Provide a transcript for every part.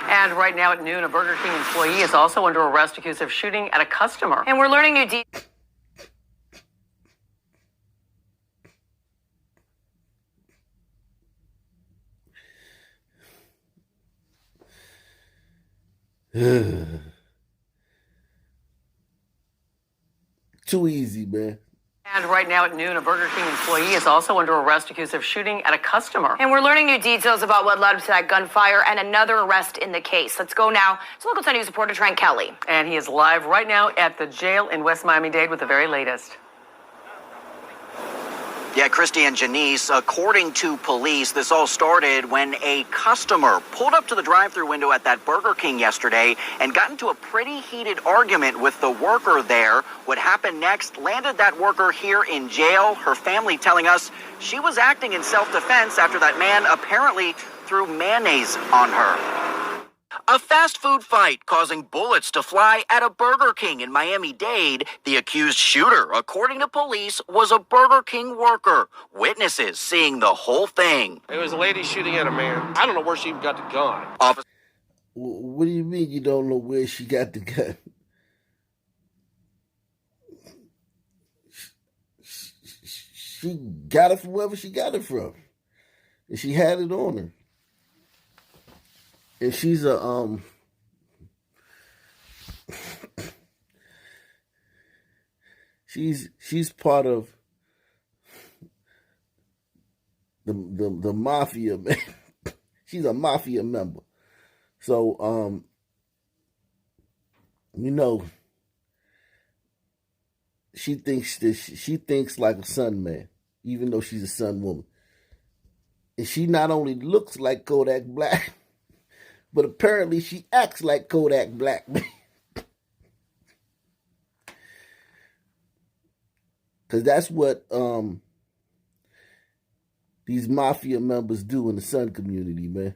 And right now at noon, a Burger King employee is also under arrest accused of shooting at a customer. And we're learning new details. Too easy, man. And right now at noon, a Burger King employee is also under arrest accused of shooting at a customer. And we're learning new details about what led to that gunfire and another arrest in the case. Let's go now to local 10 News reporter Trent Kelly. And he is live right now at the jail in West Miami-Dade with the very latest. Yeah, Christy and Janice, according to police, this all started when a customer pulled up to the drive-thru window at that Burger King yesterday and got into a pretty heated argument with the worker there. What happened next landed that worker here in jail. Her family telling us she was acting in self-defense after that man apparently threw mayonnaise on her. A fast food fight causing bullets to fly at a Burger King in Miami-Dade. The accused shooter, according to police, was a Burger King worker. Witnesses seeing the whole thing. It was a lady shooting at a man. I don't know where she even got the gun. What do you mean you don't know where she got the gun? She got it from wherever she got it from. And she had it on her. And she's she's part of the mafia, man. She's a mafia member. So you know, she thinks like a Sun man, even though she's a Sun woman. And she not only looks like Kodak Black, but apparently she acts like Kodak Black. Because that's what these mafia members do in the Sun community, man.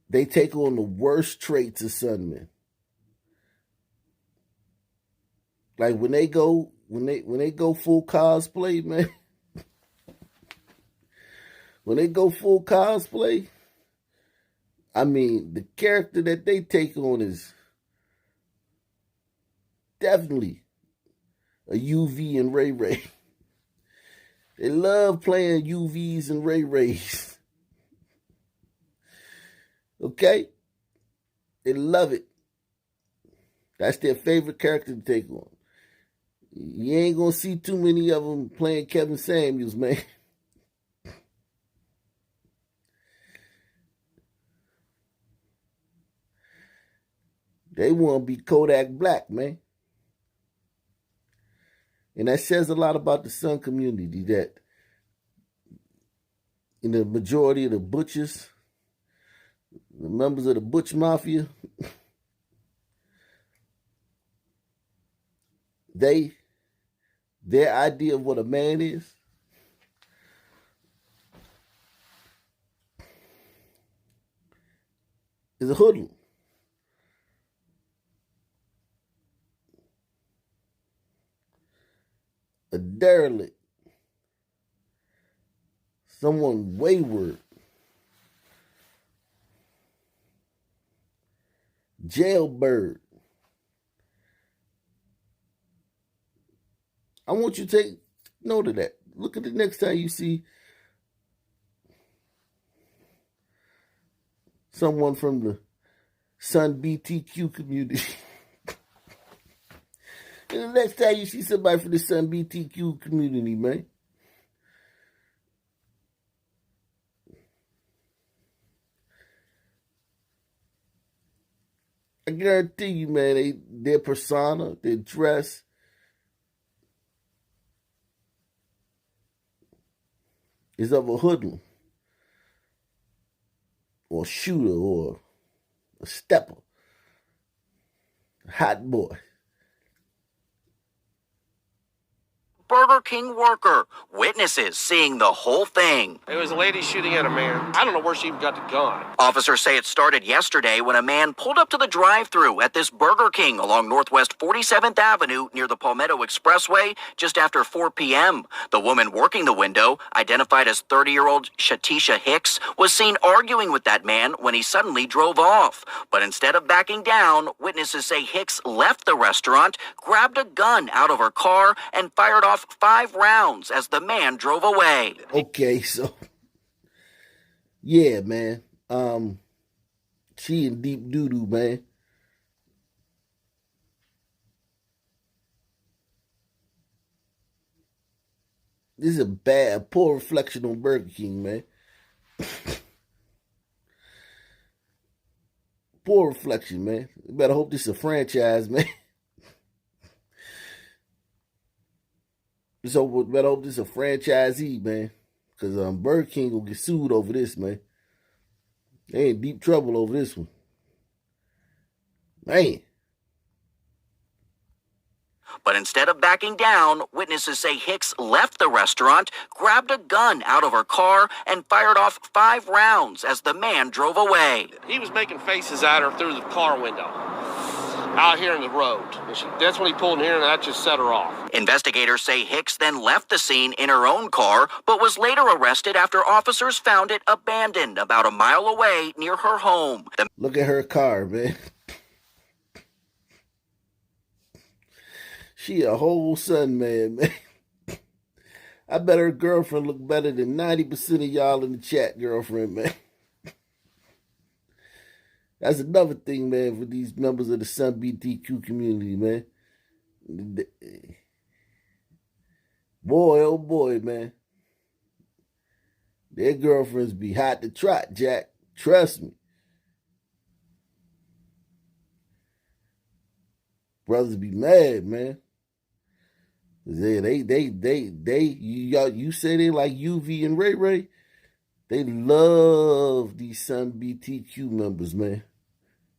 They take on the worst traits of Sun men. Like when they go full cosplay, man. When they go full cosplay, I mean, the character that they take on is definitely a UV and Ray Ray. They love playing UVs and Ray Rays. Okay? They love it. That's their favorite character to take on. You ain't gonna see too many of them playing Kevin Samuels, man. They want to be Kodak Black, man. And that says a lot about the Sun community, that in the majority of the butchers, the members of the Butch Mafia, their idea of what a man is a hoodlum. A derelict. Someone wayward. Jailbird. I want you to take note of that. Look at the next time you see someone from the Sun BTQ community. And the next time you see somebody from the Sun BTQ community, man. I guarantee you, man, their persona, their dress, is of a hoodlum, or a shooter, or a stepper, a hot boy. Burger King worker. Witnesses seeing the whole thing. It was a lady shooting at a man. I don't know where she even got the gun. Officers say it started yesterday when a man pulled up to the drive-thru at this Burger King along Northwest 47th Avenue near the Palmetto Expressway just after 4 p.m. The woman working the window, identified as 30-year-old Shatisha Hicks, was seen arguing with that man when he suddenly drove off. But instead of backing down, witnesses say Hicks left the restaurant, grabbed a gun out of her car, and fired off 5 rounds as the man drove away. Okay, so yeah, man. She in deep doo-doo, man. This is a poor reflection on Burger King, man. Poor reflection, man. You better hope this is a franchise, man. Better hope this is a franchisee, man. Because Burger King will get sued over this, man. They in deep trouble over this one. Man. But instead of backing down, witnesses say Hicks left the restaurant, grabbed a gun out of her car, and fired off 5 rounds as the man drove away. He was making faces at her through the car window out here in the road. And that's when he pulled in here, and that just set her off. Investigators say Hicks then left the scene in her own car, but was later arrested after officers found it abandoned about a mile away near her home. Look at her car, man. She a whole son, man. I bet her girlfriend look better than 90% of y'all in the chat, girlfriend, man. That's another thing, man, for these members of the Sun BTQ community, man. Boy, oh boy, man. Their girlfriends be hot to trot, Jack. Trust me. Brothers be mad, man. You say they like UV and Ray Ray. They love these Sun BTQ members, man.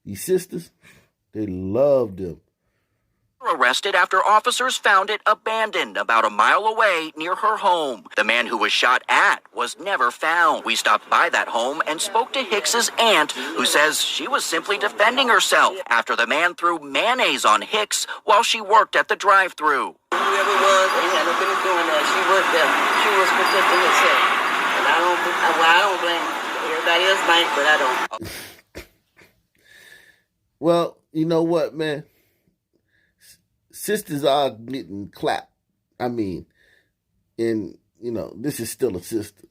These sisters, they love them. Arrested after officers found it abandoned about a mile away near her home. The man who was shot at was never found. We stopped by that home and spoke to Hicks's aunt, who says she was simply defending herself after the man threw mayonnaise on Hicks while she worked at the drive-thru. Whoever it was, they had no business doing that. She worked there. She was protecting herself. And I don't blame everybody else might, but I don't. Well, you know what, man? Sisters are getting clapped. I mean, and, you know, this is still a sister.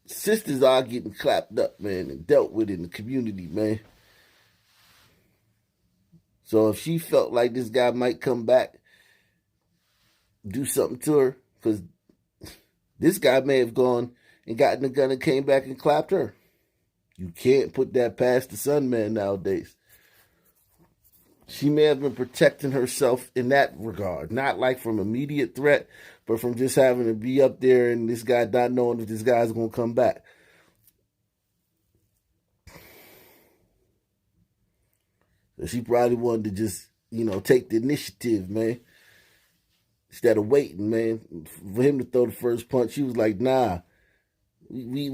Sisters are getting clapped up, man, and dealt with in the community, man. So if she felt like this guy might come back, do something to her, because this guy may have gone and gotten the gun and came back and clapped her. You can't put that past the Sun man nowadays. She may have been protecting herself in that regard. Not like from immediate threat, but from just having to be up there and this guy not knowing if this guy's going to come back. So she probably wanted to just, you know, take the initiative, man. Instead of waiting, man, for him to throw the first punch. She was like, nah, we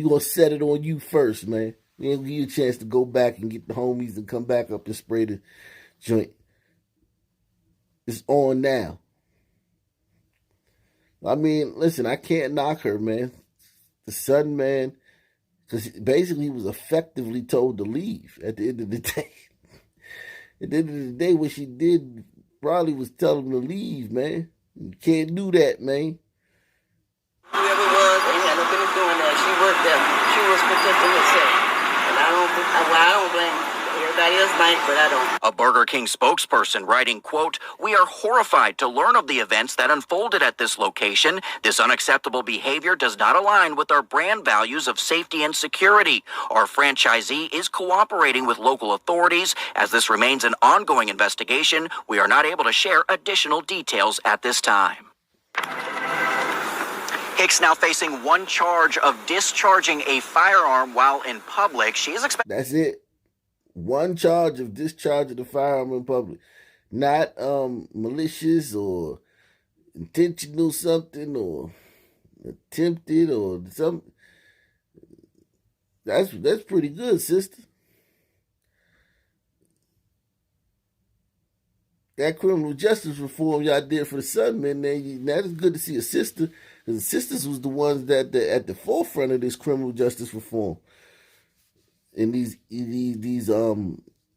gonna set it on you first, man. We ain't give you a chance to go back and get the homies and come back up and spray the joint. It's on now. I mean, listen, I can't knock her, man. The Sun man, because basically he was effectively told to leave at the end of the day. At the end of the day, what she did probably was tell him to leave, man. You can't do that, man. Whoever it was, they had no business doing that. She worked there. She was protecting herself. And I don't blame everybody else might, but I don't. A Burger King spokesperson writing, quote, "We are horrified to learn of the events that unfolded at this location. This unacceptable behavior does not align with our brand values of safety and security. Our franchisee is cooperating with local authorities. As this remains an ongoing investigation, we are not able to share additional details at this time." Hicks now facing one charge of discharging a firearm while in public. She is expected. That's it. One charge of discharge of the firearm in public. Not malicious or intentional something or attempted or something. That's pretty good, sister. That criminal justice reform y'all did for the Southern men, that is good to see a sister. Because the sisters was the ones that at the forefront of this criminal justice reform. And these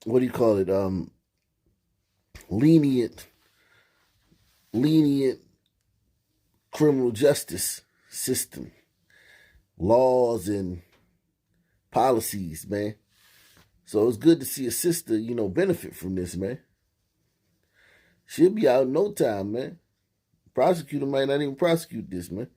what do you call it? Lenient criminal justice system, laws and policies, man. So it's good to see a sister, benefit from this, man. She'll be out in no time, man. Prosecutor might not even prosecute this, man.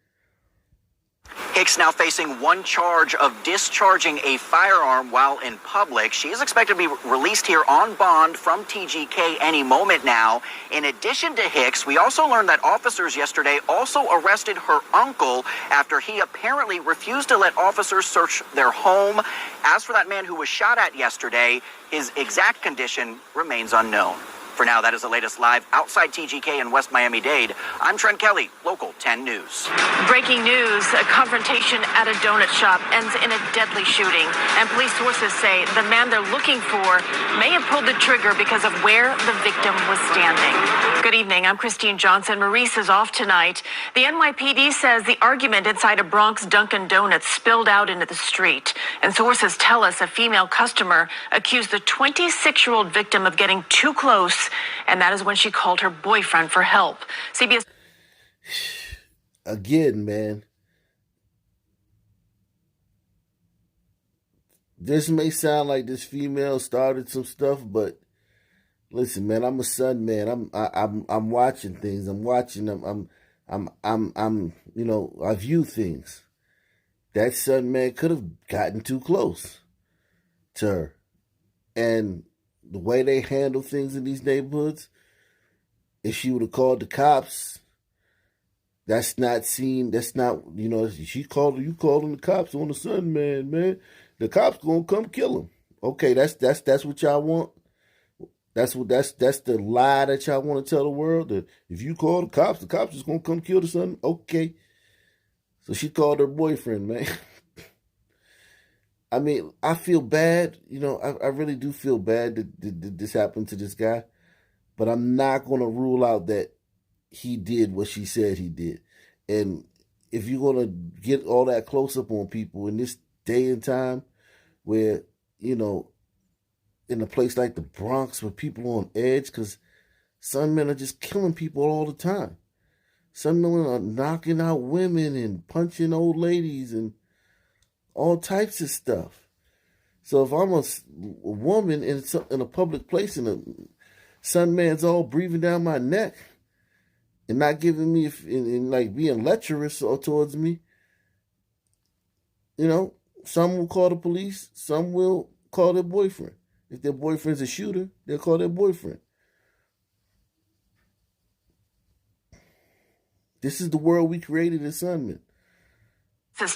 Hicks now facing one charge of discharging a firearm while in public. She is expected to be released here on bond from TGK any moment now. In addition to Hicks, we also learned that officers yesterday also arrested her uncle after he apparently refused to let officers search their home. As for that man who was shot at yesterday, his exact condition remains unknown. For now, that is the latest live outside TGK in West Miami-Dade. I'm Trent Kelly, Local 10 News. Breaking news, a confrontation at a donut shop ends in a deadly shooting. And police sources say the man they're looking for may have pulled the trigger because of where the victim was standing. Good evening, I'm Christine Johnson. Maurice is off tonight. The NYPD says the argument inside a Bronx Dunkin' Donuts spilled out into the street. And sources tell us a female customer accused the 26-year-old victim of getting too close, and that is when she called her boyfriend for help. CBS. Again, man. This may sound like this female started some stuff, but listen, man, I'm a son, man. I'm watching things. I'm watching them. I view things. That son, man, could have gotten too close to her. And the way they handle things in these neighborhoods, if she would have called the cops, that's not, you calling the cops on the son, man. The cops gonna come kill him. Okay, that's what y'all want. That's the lie that y'all want to tell the world, that if you call the cops is gonna come kill the son. Okay. So she called her boyfriend, man. I mean, I feel bad. I really do feel bad that this happened to this guy. But I'm not going to rule out that he did what she said he did. And if you're going to get all that close up on people in this day and time where, in a place like the Bronx where people are on edge, because some men are just killing people all the time. Some men are knocking out women and punching old ladies and all types of stuff. So if I'm a woman in a public place and a son man's all breathing down my neck and not giving me, and like being lecherous towards me, some will call the police, some will call their boyfriend. If their boyfriend's a shooter, they'll call their boyfriend. This is the world we created as Sunmen.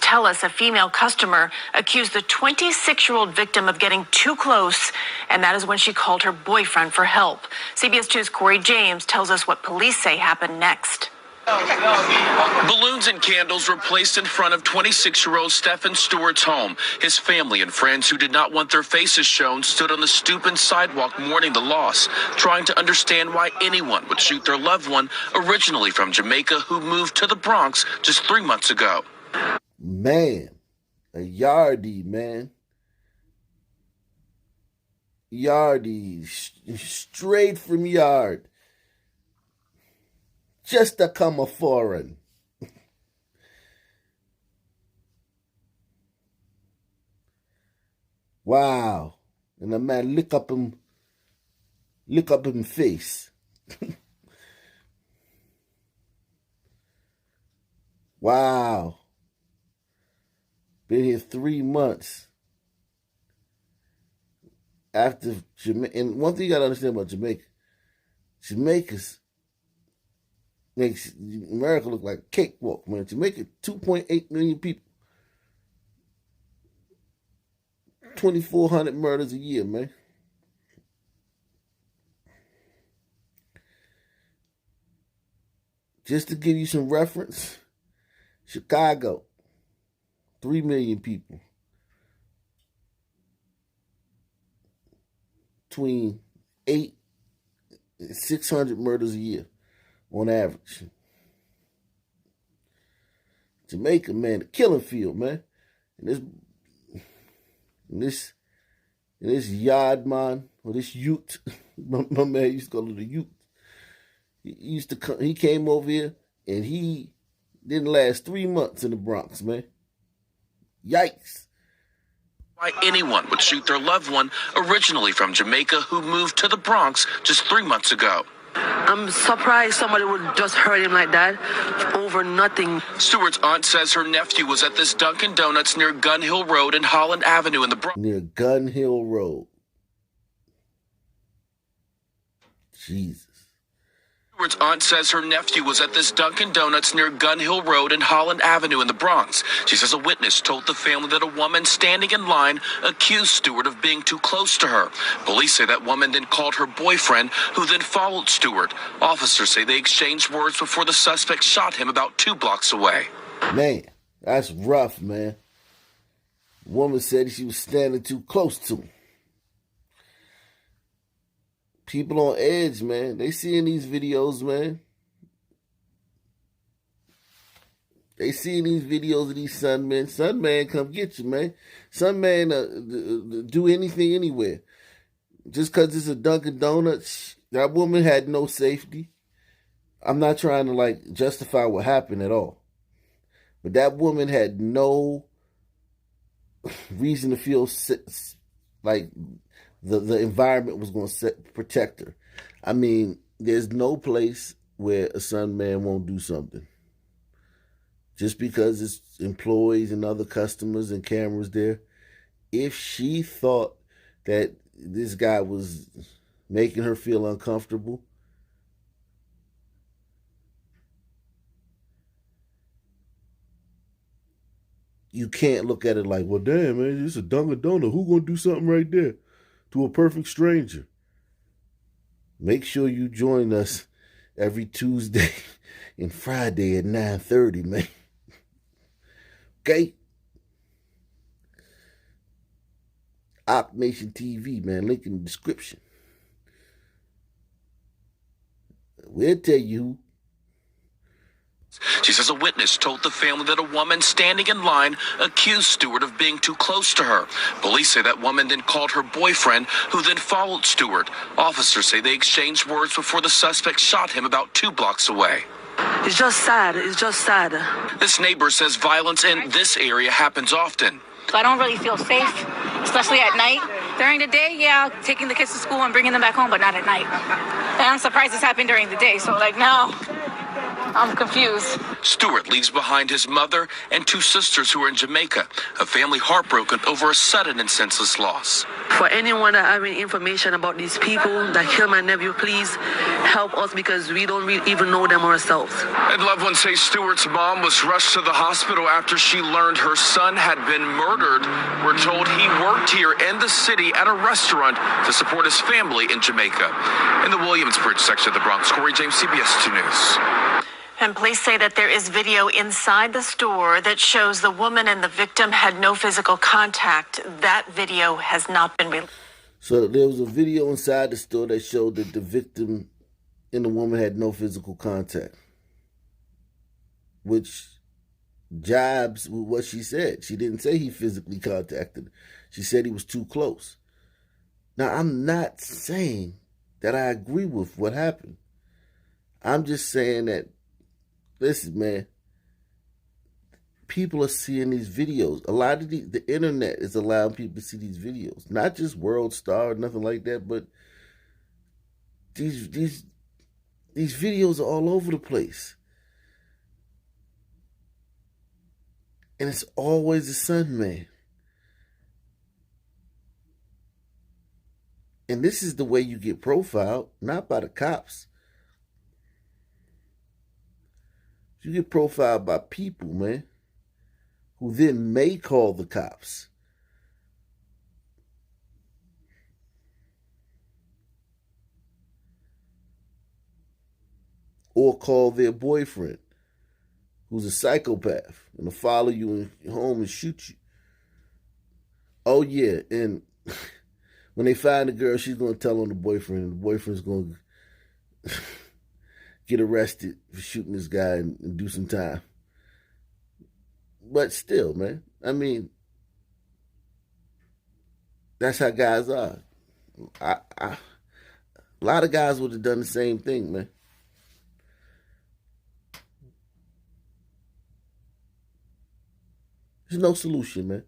Tell us a female customer accused the 26-year-old victim of getting too close, and that is when she called her boyfriend for help. CBS 2's Corey James tells us what police say happened next. Balloons and candles were placed in front of 26-year-old Stephen Stewart's home. His family and friends who did not want their faces shown stood on the stoop and sidewalk mourning the loss, trying to understand why anyone would shoot their loved one, originally from Jamaica, who moved to the Bronx just 3 months ago. Man, a yardie, man. Yardie, straight from yard. Just a come a foreign. Wow. And the man lick up him face. Wow. Been here 3 months. After Jamaica, and one thing you gotta understand about Jamaica's makes America look like a cakewalk, man. Jamaica, 2.8 million people. 2,400 murders a year, man. Just to give you some reference, Chicago, 3 million people. Between 8 and 600 murders a year on average. Jamaica, man, the killing field, man. And this yard man, or this youth, my man used to call it a youth. He came over here and he didn't last 3 months in the Bronx, man. Yikes. Why anyone would shoot their loved one, originally from Jamaica, who moved to the Bronx just 3 months ago. I'm surprised somebody would just hurt him like that over nothing. Stewart's aunt says her nephew was at this Dunkin' Donuts near Gun Hill Road and Holland Avenue in the Bronx. Near Gun Hill Road. Jesus. Stewart's aunt says her nephew was at this Dunkin' Donuts near Gun Hill Road and Holland Avenue in the Bronx. She says a witness told the family that a woman standing in line accused Stewart of being too close to her. Police say that woman then called her boyfriend, who then followed Stewart. Officers say they exchanged words before the suspect shot him about 2 blocks away. Man, that's rough, man. The woman said she was standing too close to him. People on edge, man. They seeing these videos, man. They seeing these videos of these Sunmen. Sunman, come get you, man. Sunman do anything anywhere. Just because it's a Dunkin' Donuts, that woman had no safety. I'm not trying to, justify what happened at all. But that woman had no reason to feel like the environment was going to protect her. I mean, there's no place where a Sunman won't do something. Just because it's employees and other customers and cameras there. If she thought that this guy was making her feel uncomfortable, you can't look at it like, well, damn, man, it's a Dunkin' Donut. Who gonna do something right there to a perfect stranger? Make sure you join us every Tuesday and Friday at 9:30, man. Okay? Op Nation TV, man. Link in the description. We'll tell you who. She says a witness told the family that a woman standing in line accused Stewart of being too close to her. Police say that woman then called her boyfriend, who then followed Stewart. Officers say they exchanged words before the suspect shot him about 2 blocks away. It's just sad. It's just sad. This neighbor says violence in this area happens often. So I don't really feel safe, especially at night. During the day, yeah, taking the kids to school and bringing them back home, but not at night. And I'm surprised this happened during the day, so now I'm confused. Stewart leaves behind his mother and 2 sisters who are in Jamaica, a family heartbroken over a sudden and senseless loss. For anyone that having information about these people that killed my nephew, please help us because we don't really even know them ourselves. And loved ones say Stewart's mom was rushed to the hospital after she learned her son had been murdered. We're told he worked here in the city at a restaurant to support his family in Jamaica. In the Williamsbridge section of the Bronx, Corey James, CBS 2 News. And police say that there is video inside the store that shows the woman and the victim had no physical contact. That video has not been released. So there was a video inside the store that showed that the victim and the woman had no physical contact, which jibes with what she said. She didn't say he physically contacted her. She said he was too close. Now, I'm not saying that I agree with what happened. I'm just saying that, listen, man, people are seeing these videos. A lot of the internet is allowing people to see these videos. Not just World Star or nothing like that, but these videos are all over the place. And it's always the Sun Man. And this is the way you get profiled, not by the cops. You get profiled by people, man, who then may call the cops. or call their boyfriend, who's a psychopath, and to follow you home and shoot you. Oh, yeah, and when they find the girl, she's going to tell on the boyfriend, and the boyfriend's going to get arrested for shooting this guy and do some time. But still, man, I mean, that's how guys are. A lot of guys would have done the same thing, man. There's no solution, man.